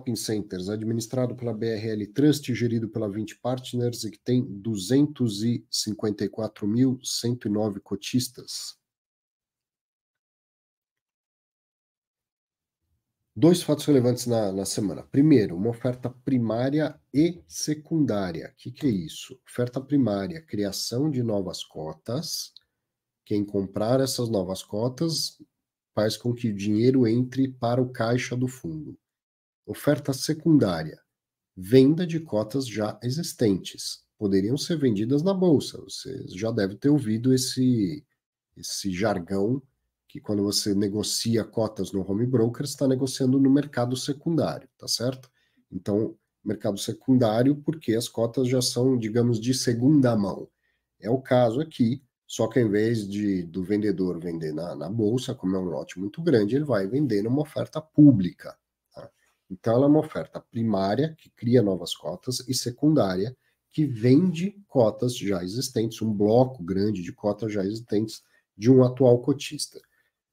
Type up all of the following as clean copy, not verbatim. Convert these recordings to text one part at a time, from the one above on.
Shopping Centers, administrado pela BRL Trust, gerido pela 20 Partners e que tem 254.109 cotistas. Dois fatos relevantes na semana. Primeiro, uma oferta primária e secundária. O que é isso? Oferta primária, criação de novas cotas. Quem comprar essas novas cotas faz com que o dinheiro entre para o caixa do fundo. Oferta secundária, venda de cotas já existentes. Poderiam ser vendidas na bolsa. Você já deve ter ouvido esse jargão que quando você negocia cotas no home broker, está negociando no mercado secundário, tá certo? Então, mercado secundário, porque as cotas já são, digamos, de segunda mão. É o caso aqui, só que ao invés do vendedor vender na bolsa, como é um lote muito grande, ele vai vender numa oferta pública. Tá? Então, ela é uma oferta primária, que cria novas cotas, e secundária, que vende cotas já existentes, um bloco grande de cotas já existentes de um atual cotista,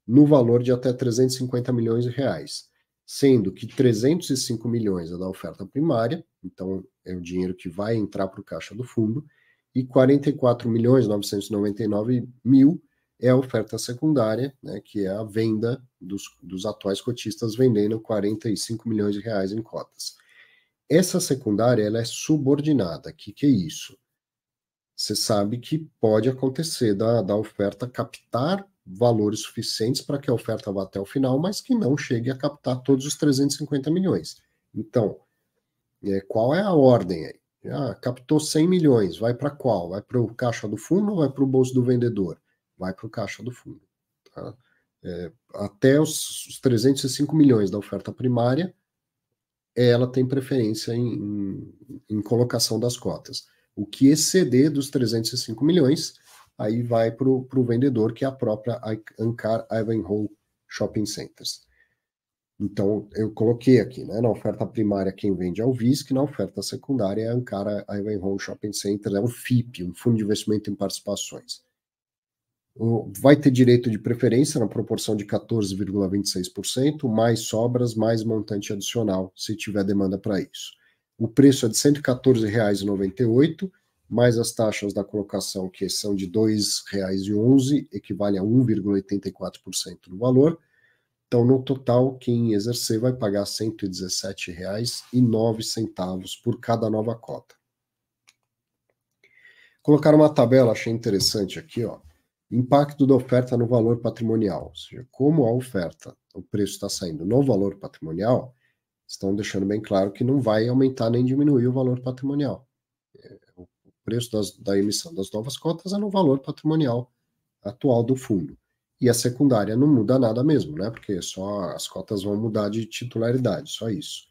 no valor de até 350 milhões de reais, sendo que 305 milhões é da oferta primária, então é o dinheiro que vai entrar para o caixa do fundo, e 44.999.000 é a oferta secundária, né, que é a venda dos atuais cotistas vendendo 45 milhões de reais em cotas. Essa secundária ela é subordinada. O que é isso? Você sabe que pode acontecer da oferta captar valores suficientes para que a oferta vá até o final, mas que não chegue a captar todos os 350 milhões. Então, qual é a ordem aí? Captou 100 milhões, vai para qual? Vai para o caixa do fundo ou vai para o bolso do vendedor? Vai para o caixa do fundo. Tá? Até os 305 milhões da oferta primária, ela tem preferência em colocação das cotas. O que exceder dos 305 milhões, aí vai para o vendedor, que é a própria Ancar Ivanhoe Shopping Centers. Então, eu coloquei aqui, né, na oferta primária, quem vende é o VISC, na oferta secundária é a Ancar Ivanhoe Shopping Centers, é um FIP, um Fundo de Investimento em Participações. Vai ter direito de preferência na proporção de 14,26%, mais sobras, mais montante adicional, se tiver demanda para isso. O preço é de R$ 114,98, mais as taxas da colocação, que são de R$ 2,11, equivale a 1,84% do valor. Então, no total, quem exercer vai pagar R$ 117,09 por cada nova cota. Colocaram uma tabela, achei interessante aqui, ó. Impacto da oferta no valor patrimonial, ou seja, como a oferta, o preço está saindo no valor patrimonial, estão deixando bem claro que não vai aumentar nem diminuir o valor patrimonial. O preço da emissão das novas cotas é no valor patrimonial atual do fundo. E a secundária não muda nada mesmo, né? Porque só as cotas vão mudar de titularidade, só isso.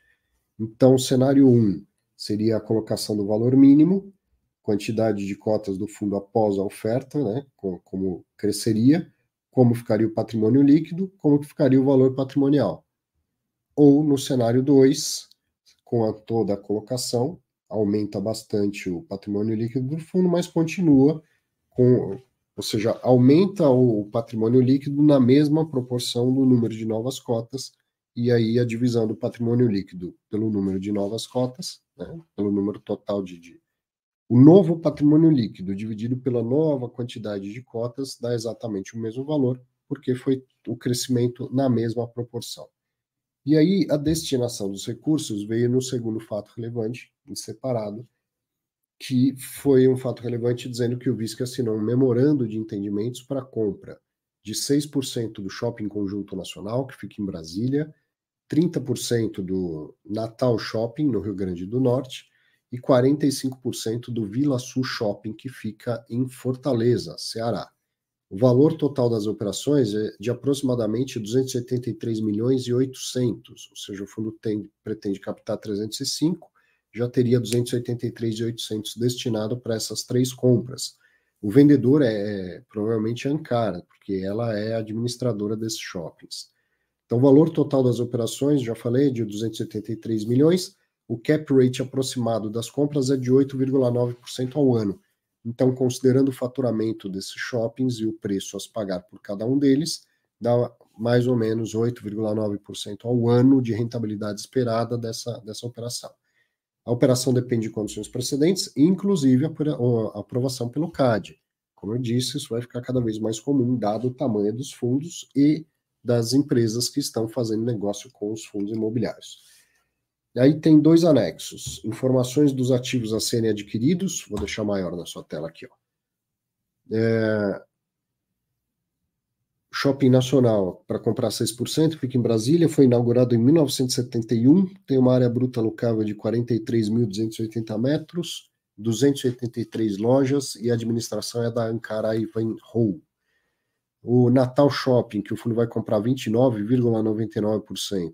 Então, cenário 1 seria a colocação do valor mínimo, quantidade de cotas do fundo após a oferta, né, como cresceria, como ficaria o patrimônio líquido, como ficaria o valor patrimonial. Ou no cenário 2, com toda a colocação, aumenta bastante o patrimônio líquido do fundo, mas continua ou seja, aumenta o patrimônio líquido na mesma proporção do número de novas cotas, e aí a divisão do patrimônio líquido pelo número de novas cotas, né, pelo número total o novo patrimônio líquido dividido pela nova quantidade de cotas dá exatamente o mesmo valor, porque foi o crescimento na mesma proporção. E aí a destinação dos recursos veio no segundo fato relevante, em separado, que foi um fato relevante dizendo que o VISC assinou um memorando de entendimentos para a compra de 6% do Shopping Conjunto Nacional, que fica em Brasília, 30% do Natal Shopping, no Rio Grande do Norte, e 45% do Vila Sul Shopping, que fica em Fortaleza, Ceará. O valor total das operações é de aproximadamente 283 milhões e 800, ou seja, o fundo pretende captar 305, já teria 283.800 destinado para essas três compras. O vendedor provavelmente a Ancar, porque ela é a administradora desses shoppings. Então, o valor total das operações, já falei, é de 273 milhões. O cap rate aproximado das compras é de 8,9% ao ano. Então, considerando o faturamento desses shoppings e o preço a se pagar por cada um deles, dá mais ou menos 8,9% ao ano de rentabilidade esperada dessa operação. A operação depende de condições precedentes, inclusive a aprovação pelo CAD. Como eu disse, isso vai ficar cada vez mais comum, dado o tamanho dos fundos e das empresas que estão fazendo negócio com os fundos imobiliários. Aí tem 2 anexos, informações dos ativos a serem adquiridos, vou deixar maior na sua tela aqui, ó. Shopping Nacional, para comprar 6%, fica em Brasília, foi inaugurado em 1971, tem uma área bruta alocável de 43.280 metros, 283 lojas, e a administração é da Ankara Ivanhoe. O Natal Shopping, que o fundo vai comprar 29,99%,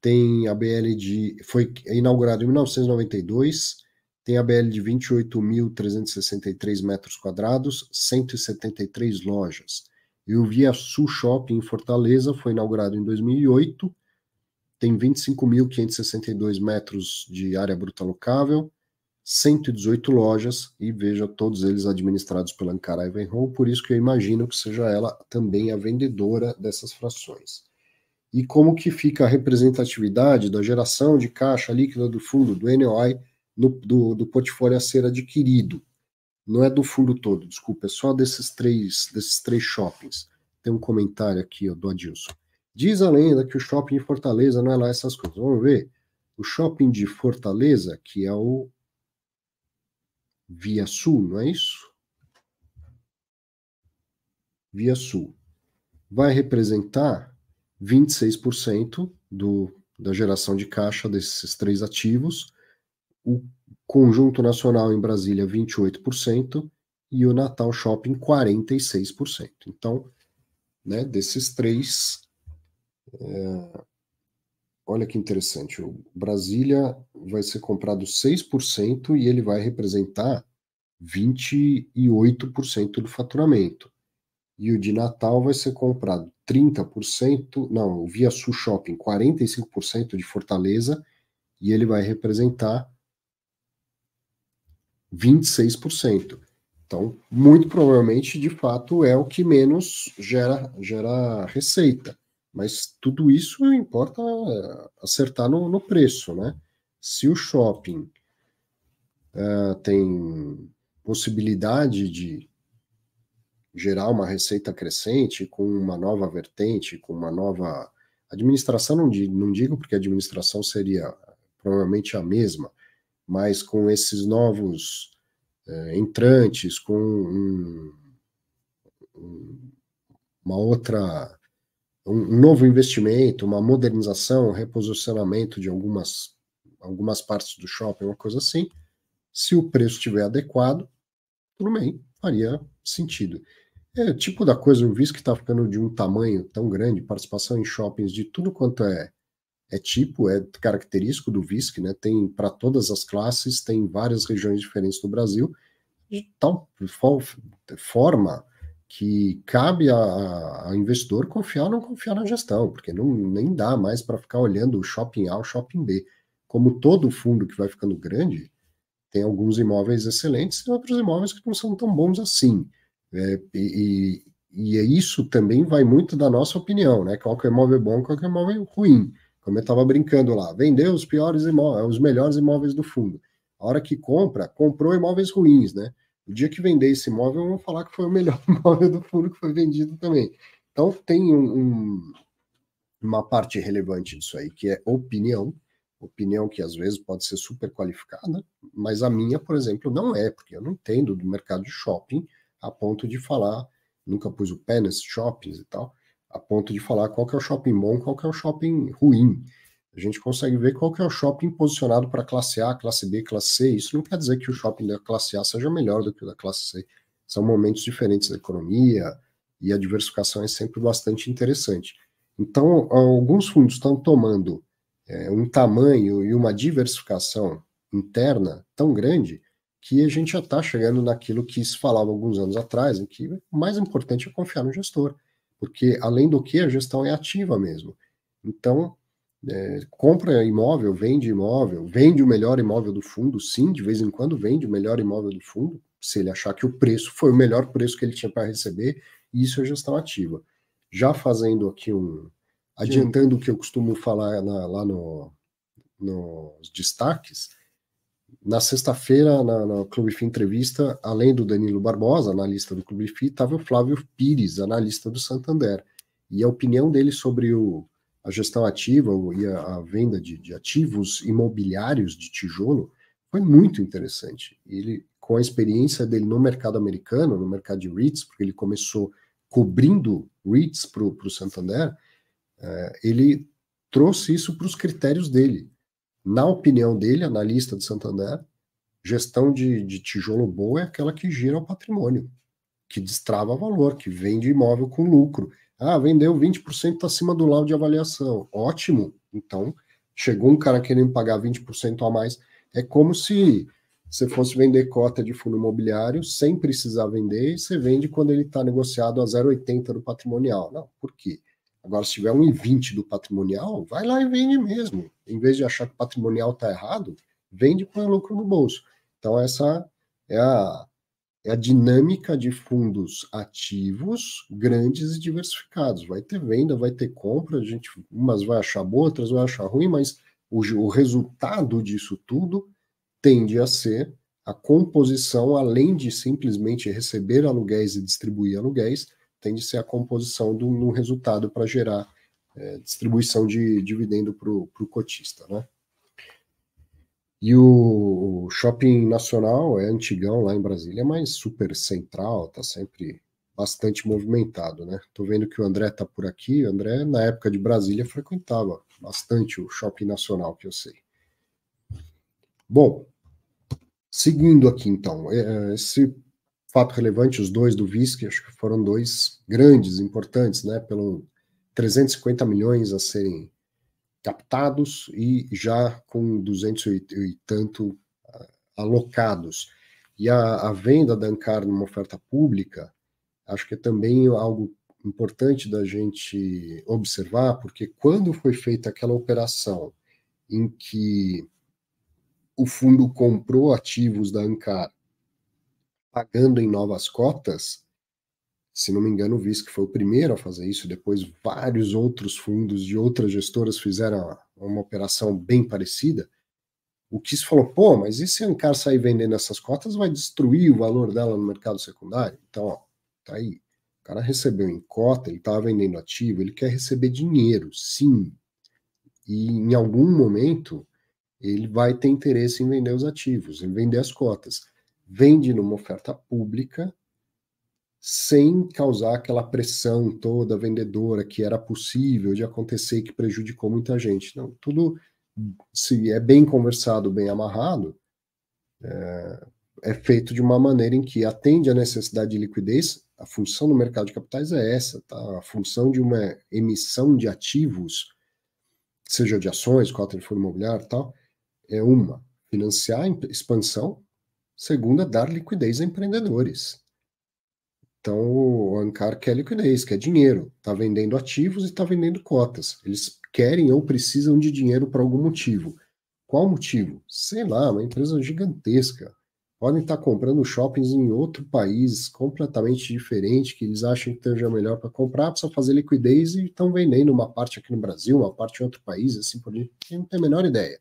tem a BL foi inaugurado em 1992, tem a BL de 28.363 metros quadrados, 173 lojas. E o Via Sul Shopping em Fortaleza foi inaugurado em 2008, tem 25.562 metros de área bruta alocável, 118 lojas, e veja, todos eles administrados pela Ankara Ivanhoe, por isso que eu imagino que seja ela também a vendedora dessas frações. E como que fica a representatividade da geração de caixa líquida do fundo, do NOI, do portfólio a ser adquirido? Não é do fundo todo, desculpa, é só desses três shoppings. Tem um comentário aqui, ó, do Adilson. Diz a lenda que o shopping em Fortaleza não é lá essas coisas. Vamos ver. O shopping de Fortaleza, que é o Via Sul, não é isso? Via Sul. Vai representar 26% da geração de caixa desses 3 ativos. O Conjunto Nacional em Brasília, 28%, e o Natal Shopping, 46%. Então, né, desses 3, olha que interessante, o Brasília vai ser comprado 6% e ele vai representar 28% do faturamento. E o de Natal vai ser comprado 30%, não, o Via Sul Shopping, 45% de Fortaleza, e ele vai representar 26%. Então, muito provavelmente, de fato, é o que menos gera receita. Mas tudo isso importa acertar no preço, né? Se o shopping tem possibilidade de gerar uma receita crescente com uma nova vertente, com uma nova administração, não digo porque a administração seria provavelmente a mesma, mas com esses novos entrantes, com um novo investimento, uma modernização, um reposicionamento de algumas partes do shopping, uma coisa assim, se o preço estiver adequado, tudo bem, faria sentido. É o tipo da coisa, eu vi que está ficando de um tamanho tão grande, participação em shoppings de tudo quanto é característico do VISC, né? Tem para todas as classes, tem várias regiões diferentes do Brasil, de tal forma que cabe a investidor confiar ou não confiar na gestão, porque nem dá mais para ficar olhando o shopping A ou shopping B. Como todo fundo que vai ficando grande, tem alguns imóveis excelentes e outros imóveis que não são tão bons assim. E isso também vai muito da nossa opinião, né? Qual que é imóvel bom, qual que é imóvel ruim. Como eu estava brincando lá, vendeu os piores imóveis, os melhores imóveis do fundo. A hora que comprou imóveis ruins, né? O dia que vender esse imóvel, vamos falar que foi o melhor imóvel do fundo que foi vendido também. Então tem uma parte relevante disso aí, que é opinião que às vezes pode ser super qualificada, mas a minha, por exemplo, não é, porque eu não entendo do mercado de shopping a ponto de falar, nunca pus o pé nesses shoppings e tal, a ponto de falar qual que é o shopping bom, qual que é o shopping ruim. A gente consegue ver qual que é o shopping posicionado para classe A, classe B, classe C. Isso não quer dizer que o shopping da classe A seja melhor do que o da classe C. São momentos diferentes da economia e a diversificação é sempre bastante interessante. Então, alguns fundos estão tomando um tamanho e uma diversificação interna tão grande que a gente já está chegando naquilo que se falava alguns anos atrás, em que o mais importante é confiar no gestor, porque, além do que, a gestão é ativa mesmo. Então, compra imóvel, vende o melhor imóvel do fundo, sim, de vez em quando vende o melhor imóvel do fundo, se ele achar que o preço foi o melhor preço que ele tinha para receber, e isso é gestão ativa. já fazendo aqui adiantando o que eu costumo falar lá nos destaques, na sexta-feira, na Clube FI Entrevista, além do Danilo Barbosa, analista do Clube FI, estava o Flávio Pires, analista do Santander. E a opinião dele sobre a gestão ativa e a venda de ativos imobiliários de tijolo foi muito interessante. Ele, com a experiência dele no mercado americano, no mercado de REITs, porque ele começou cobrindo REITs para o Santander, ele trouxe isso para os critérios dele. Na opinião dele, analista do Santander, gestão de tijolo boa é aquela que gira o patrimônio, que destrava valor, que vende imóvel com lucro. Ah, vendeu 20% acima do laudo de avaliação. Ótimo. Então, chegou um cara querendo pagar 20% a mais. É como se você fosse vender cota de fundo imobiliário sem precisar vender, e você vende quando ele está negociado a 0,80 do patrimonial. Não, por quê? Agora, se tiver 1,20 do patrimonial, vai lá e vende mesmo. Em vez de achar que o patrimonial está errado, vende e põe lucro no bolso. Então, essa é a dinâmica de fundos ativos grandes e diversificados. Vai ter venda, vai ter compra, umas vai achar boa, outras vai achar ruim, mas o resultado disso tudo tende a ser a composição, além de simplesmente receber aluguéis e distribuir aluguéis, tende a ser a composição no resultado para gerar distribuição de dividendo para o cotista, né? E o Shopping Nacional é antigão lá em Brasília, mas super central, tá sempre bastante movimentado, né? Tô vendo que o André tá por aqui. O André, na época de Brasília, frequentava bastante o Shopping Nacional, que eu sei. Bom, seguindo aqui então, esse fato relevante, os dois do VISC, acho que foram dois grandes, importantes, né? Pelo 350 milhões a serem captados e já com 200 e tanto alocados. E a venda da Ancar numa oferta pública, acho que é também algo importante da gente observar, porque quando foi feita aquela operação em que o fundo comprou ativos da Ancar pagando em novas cotas, se não me engano, o VISC foi o primeiro a fazer isso, depois vários outros fundos de outras gestoras fizeram uma operação bem parecida. O Kiss falou, pô, mas e se a Ancar sair vendendo essas cotas, vai destruir o valor dela no mercado secundário? Então, ó, tá aí. O cara recebeu em cota, ele estava vendendo ativo, ele quer receber dinheiro, sim. E em algum momento, ele vai ter interesse em vender os ativos, em vender as cotas. Vende numa oferta pública, sem causar aquela pressão toda vendedora que era possível de acontecer e que prejudicou muita gente. Não, tudo, se é bem conversado, bem amarrado, é feito de uma maneira em que atende à necessidade de liquidez. A função do mercado de capitais é essa, tá? A função de uma emissão de ativos, seja de ações, cota de fundo imobiliário e tal, é uma, financiar a expansão, segunda, dar liquidez a empreendedores. Então, o Ancar quer liquidez, quer dinheiro, está vendendo ativos e está vendendo cotas. Eles querem ou precisam de dinheiro por algum motivo. Qual motivo? Sei lá, uma empresa gigantesca. Podem estar comprando shoppings em outro país completamente diferente, que eles acham que esteja melhor para comprar, precisa fazer liquidez e estão vendendo uma parte aqui no Brasil, uma parte em outro país, assim por diante. Não tem a menor ideia.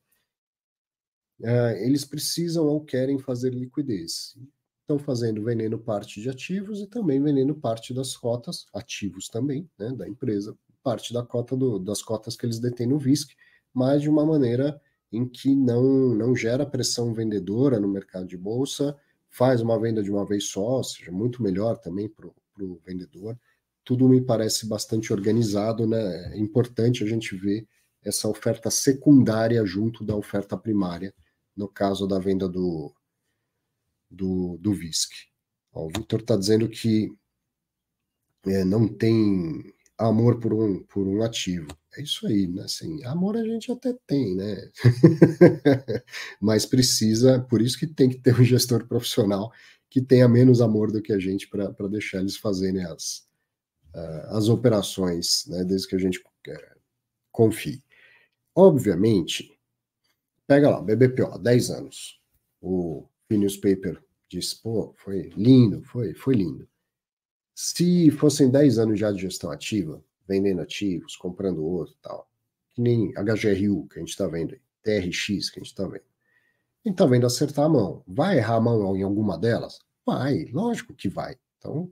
Eles precisam ou querem fazer liquidez. Estão fazendo, vendendo parte de ativos e também vendendo parte das cotas, ativos também, né, da empresa, parte da cota das cotas que eles detêm no VISC, mas de uma maneira em que não gera pressão vendedora no mercado de bolsa, faz uma venda de uma vez só, ou seja, muito melhor também para o vendedor. Tudo me parece bastante organizado, né? É importante a gente ver essa oferta secundária junto da oferta primária, no caso da venda do VISC. O Victor está dizendo que não tem amor por um ativo. É isso aí, né? Assim, amor a gente até tem, né? Mas precisa, por isso que tem que ter um gestor profissional que tenha menos amor do que a gente para deixar eles fazerem as operações, né? Desde que a gente confie. Obviamente, pega lá, BBPO, 10 anos. O Phineas Paper disse, pô, foi lindo, foi lindo. Se fossem 10 anos já de gestão ativa, vendendo ativos, comprando outro e tal, que nem HGRU que a gente está vendo aí, TRX que a gente está vendo. A gente está vendo acertar a mão. Vai errar a mão em alguma delas? Vai, lógico que vai. Então,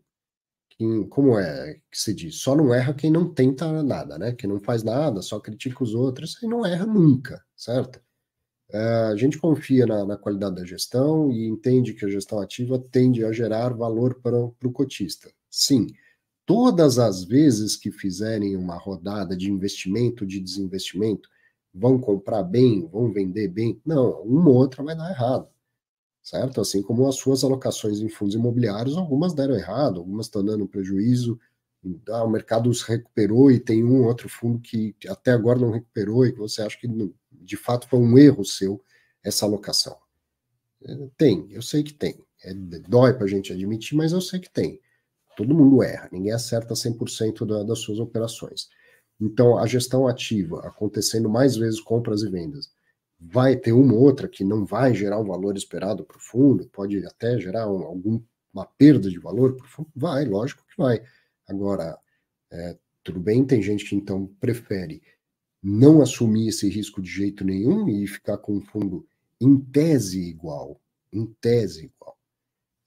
como é que se diz? Só não erra quem não tenta nada, né? Quem não faz nada, só critica os outros, e não erra nunca, certo? A gente confia na qualidade da gestão e entende que a gestão ativa tende a gerar valor para o cotista. Sim, todas as vezes que fizerem uma rodada de investimento, de desinvestimento, vão comprar bem, vão vender bem? Não, uma ou outra vai dar errado, certo? Assim como as suas alocações em fundos imobiliários, algumas deram errado, algumas estão dando prejuízo, o mercado se recuperou e tem um outro fundo que até agora não recuperou e que você acha que de fato foi um erro seu essa alocação. Tem, eu sei que tem. Dói para a gente admitir, mas eu sei que tem. Todo mundo erra, ninguém acerta 100% das suas operações. Então, a gestão ativa, acontecendo mais vezes compras e vendas, vai ter uma ou outra que não vai gerar o valor esperado para o fundo, pode até gerar alguma perda de valor para o fundo? Vai, lógico que vai. Agora, tudo bem, tem gente que então prefere não assumir esse risco de jeito nenhum e ficar com um fundo em tese igual. Em tese igual.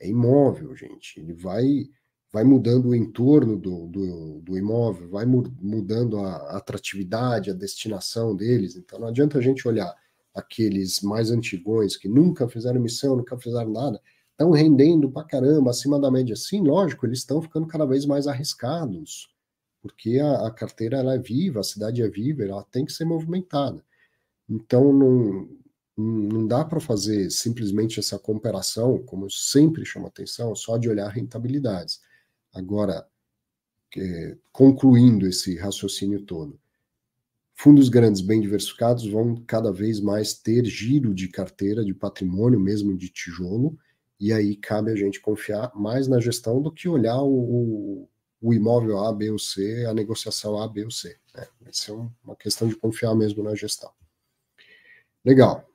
É imóvel, gente. Ele vai mudando o entorno do imóvel, vai mudando a atratividade, a destinação deles. Então não adianta a gente olhar aqueles mais antigões que nunca fizeram missão, nunca fizeram nada, estão rendendo pra caramba, acima da média. Sim, lógico, eles estão ficando cada vez mais arriscados, porque a carteira ela é viva, a cidade é viva, ela tem que ser movimentada. Então não dá para fazer simplesmente essa comparação, como eu sempre chamo atenção, só de olhar rentabilidades. Agora, concluindo esse raciocínio todo, fundos grandes bem diversificados vão cada vez mais ter giro de carteira, de patrimônio, mesmo de tijolo, e aí cabe a gente confiar mais na gestão do que olhar o imóvel A, B ou C, a negociação A, B ou C. Né? Vai ser uma questão de confiar mesmo na gestão. Legal.